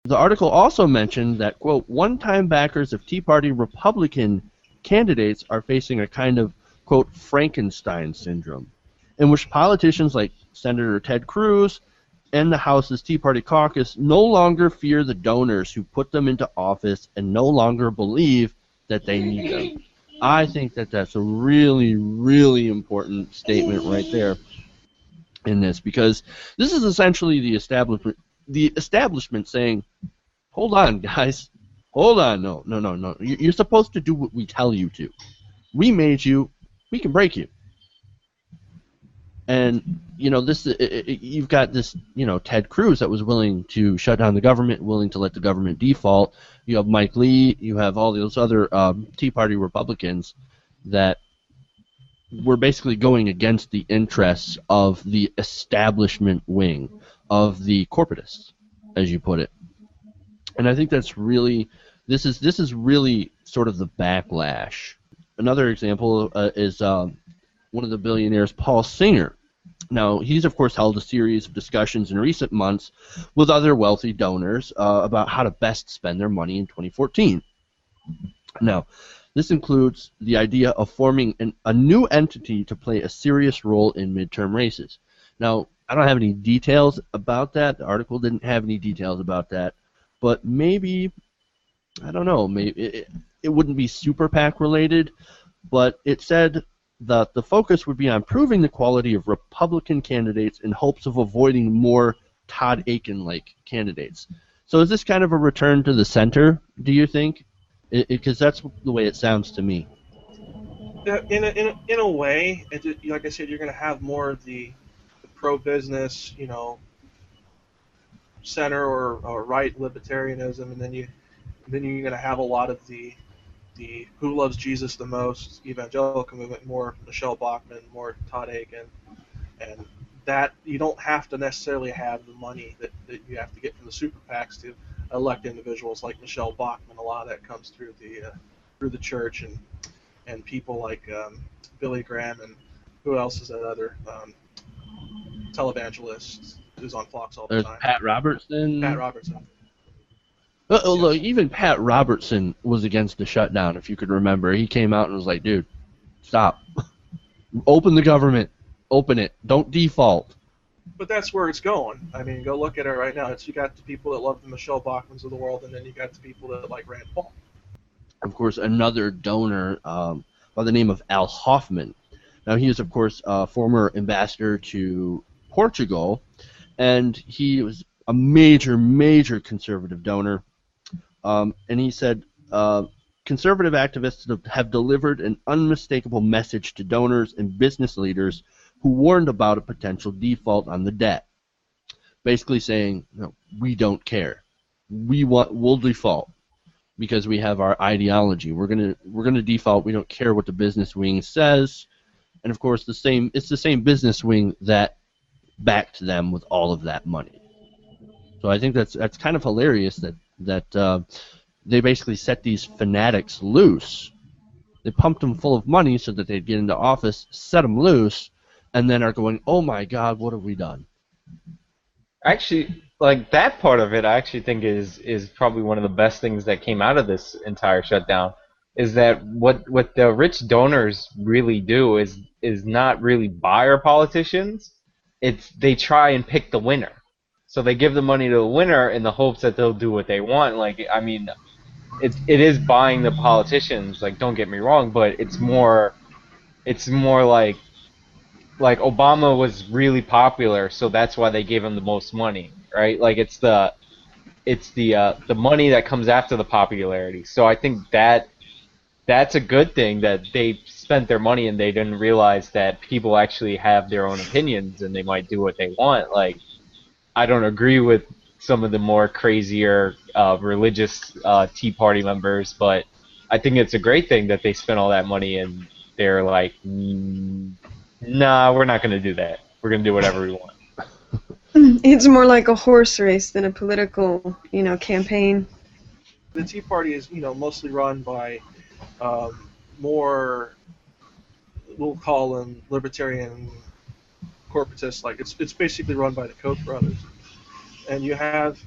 The article also mentioned that, quote, one-time backers of Tea Party Republican candidates are facing a kind of, quote, Frankenstein syndrome, in which politicians like Senator Ted Cruz and the House's Tea Party caucus no longer fear the donors who put them into office and no longer believe that they need them. I think that that's a really, really important statement right there in this, because this is essentially the establishment saying, hold on, guys. Hold on. No. You're supposed to do what we tell you to. We made you. We can break you. And, you've got this, Ted Cruz that was willing to shut down the government, willing to let the government default. You have Mike Lee. You have all those other Tea Party Republicans that were basically going against the interests of the establishment wing, of the corporatists, as you put it. And I think that's really, this is really sort of the backlash. Another example is one of the billionaires, Paul Singer. Now, he's, of course, held a series of discussions in recent months with other wealthy donors about how to best spend their money in 2014. Now, this includes the idea of forming a new entity to play a serious role in midterm races. Now, I don't have any details about that. The article didn't have any details about that. But maybe, I don't know, maybe it wouldn't be super PAC related, but it said that the focus would be on improving the quality of Republican candidates in hopes of avoiding more Todd Akin-like candidates. So is this kind of a return to the center, do you think? Because that's the way it sounds to me. In a way, like I said, you're going to have more of the pro-business, center or right libertarianism, and then you're going to have a lot of the who loves Jesus the most evangelical movement, more Michelle Bachmann, more Todd Akin, and that you don't have to necessarily have the money that you have to get from the super PACs to elect individuals like Michelle Bachmann. A lot of that comes through the church and people like Billy Graham, and who else is that other televangelist who's on Fox all the time? Pat Robertson. Pat Robertson. Look, even Pat Robertson was against the shutdown, if you could remember. He came out and was like, dude, stop. Open the government. Open it. Don't default. But that's where it's going. I mean, go look at it right now. You got the people that love the Michelle Bachmans of the world, and then you got the people that like Rand Paul. Of course, another donor by the name of Al Hoffman. Now, he is, of course, a former ambassador to Portugal, and he was a major, major conservative donor. And he said, conservative activists have delivered an unmistakable message to donors and business leaders who warned about a potential default on the debt. Basically saying, no, we don't care. We'll default because we have our ideology. We're gonna default. We don't care what the business wing says. And of course, it's the same business wing that backed them with all of that money. So I think that's kind of hilarious that they basically set these fanatics loose. They pumped them full of money so that they'd get into office, set them loose, and then are going, oh my God, what have we done? Actually, like that part of it, I actually think is probably one of the best things that came out of this entire shutdown. Is that what the rich donors really do is not really buy our politicians. They try and pick the winner. So they give the money to the winner in the hopes that they'll do what they want. Like, I mean, it is buying the politicians. Like, don't get me wrong, but it's more like Obama was really popular, so that's why they gave him the most money, right? Like, it's the money that comes after the popularity. So I think that's a good thing that they spent their money and they didn't realize that people actually have their own opinions and they might do what they want. Like, I don't agree with some of the more crazier religious Tea Party members, but I think it's a great thing that they spent all that money and they're like, nah, we're not going to do that. We're going to do whatever we want. It's more like a horse race than a political, campaign. The Tea Party is, mostly run by more, we'll call them libertarian corporatists. Like it's basically run by the Koch brothers, and you have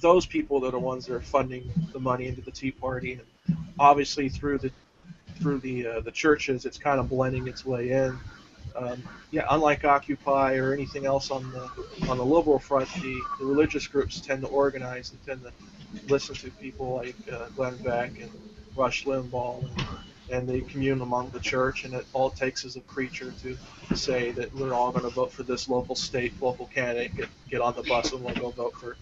those people that are ones that are funding the money into the Tea Party, and obviously through the churches, it's kind of blending its way in. Yeah, unlike Occupy or anything else on the liberal front, the religious groups tend to organize and tend to listen to people like Glenn Beck and Rush Limbaugh, and they commune among the church, and all it takes is a preacher to say that we're all going to vote for this local candidate, get on the bus and we'll go vote for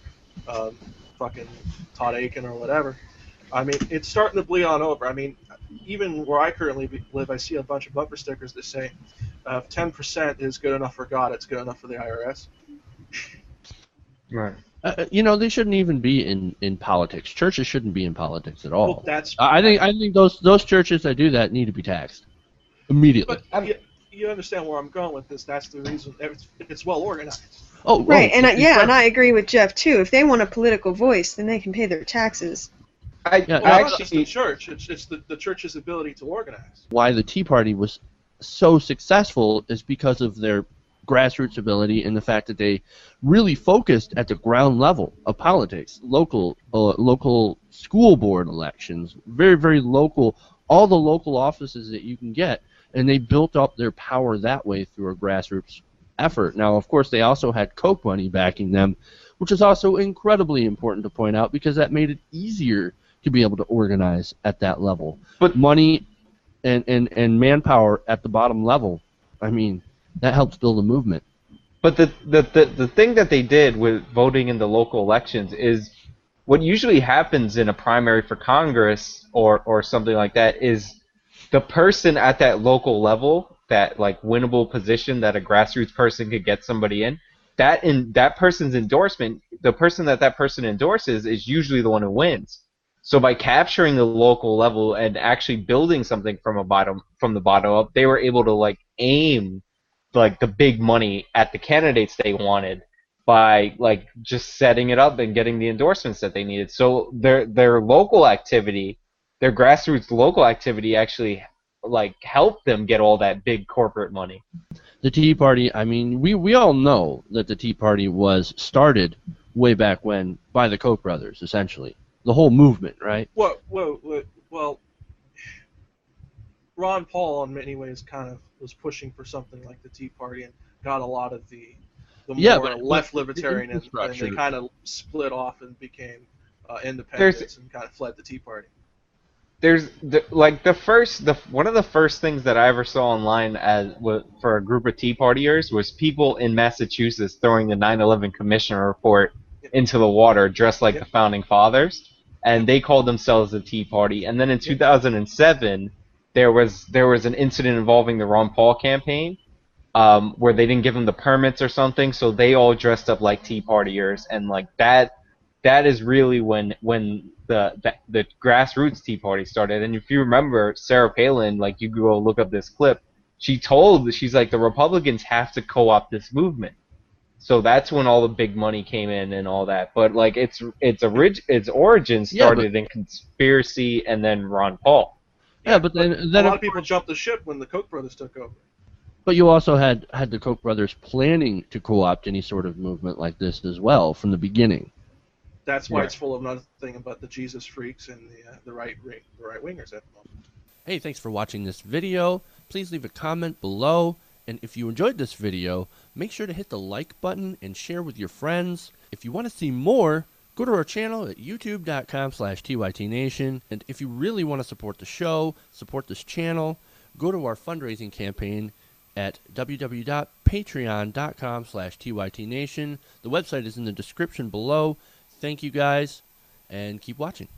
fucking Todd Aiken or whatever. I mean, it's starting to bleed on over. I mean, even where I currently live, I see a bunch of bumper stickers that say, if 10% is good enough for God, it's good enough for the IRS. Right. They shouldn't even be in politics. Churches shouldn't be in politics at all. Well, I think those churches that do that need to be taxed immediately. But you understand where I'm going with this. That's the reason. It's well organized. Oh, Right, oh, and I agree with Jeff too. If they want a political voice, then they can pay their taxes. Well, not just the church. It's the church's ability to organize. Why the Tea Party was so successful is because of their grassroots ability and the fact that they really focused at the ground level of politics, local school board elections, very, very local, all the local offices that you can get, and they built up their power that way through a grassroots effort. Now, of course, they also had Koch money backing them, which is also incredibly important to point out because that made it easier to be able to organize at that level. But money and manpower at the bottom level, I mean, that helps build a movement. But the thing that they did with voting in the local elections is what usually happens in a primary for Congress or something like that is the person at that local level, that like winnable position that a grassroots person could get somebody in that person's endorsement, the person that person endorses is usually the one who wins. So by capturing the local level and actually building something from the bottom up, they were able to like aim like the big money at the candidates they wanted by like just setting it up and getting the endorsements that they needed. So their local activity, their grassroots local activity actually like helped them get all that big corporate money. The Tea Party, I mean, we all know that the Tea Party was started way back when by the Koch brothers, essentially. The whole movement, right? Well, Ron Paul, in many ways, kind of was pushing for something like the Tea Party and got a lot of the more left libertarian, and they kind of split off and became independents and kind of fled the Tea Party. There's one of the first things that I ever saw online for a group of Tea Partiers was people in Massachusetts throwing the 9/11 Commissioner report into the water, dressed like the founding fathers, and they called themselves the Tea Party. And then in 2007, there was an incident involving the Ron Paul campaign, where they didn't give them the permits or something, so they all dressed up like Tea Partiers, and like that is really when the grassroots Tea Party started. And if you remember, Sarah Palin, like you go look up this clip, she's like, the Republicans have to co-opt this movement. So that's when all the big money came in and all that. But like its origin started in conspiracy and then Ron Paul. Yeah, but then a lot of people jumped the ship when the Koch brothers took over. But you also had the Koch brothers planning to co-opt any sort of movement like this as well from the beginning. That's why it's full of nothing but the Jesus freaks and the right wingers at the moment. Hey, thanks for watching this video. Please leave a comment below. And if you enjoyed this video, make sure to hit the like button and share with your friends. If you want to see more, go to our channel at youtube.com/TYTNation. And if you really want to support the show, support this channel, go to our fundraising campaign at www.patreon.com/TYTNation. The website is in the description below. Thank you guys, and keep watching.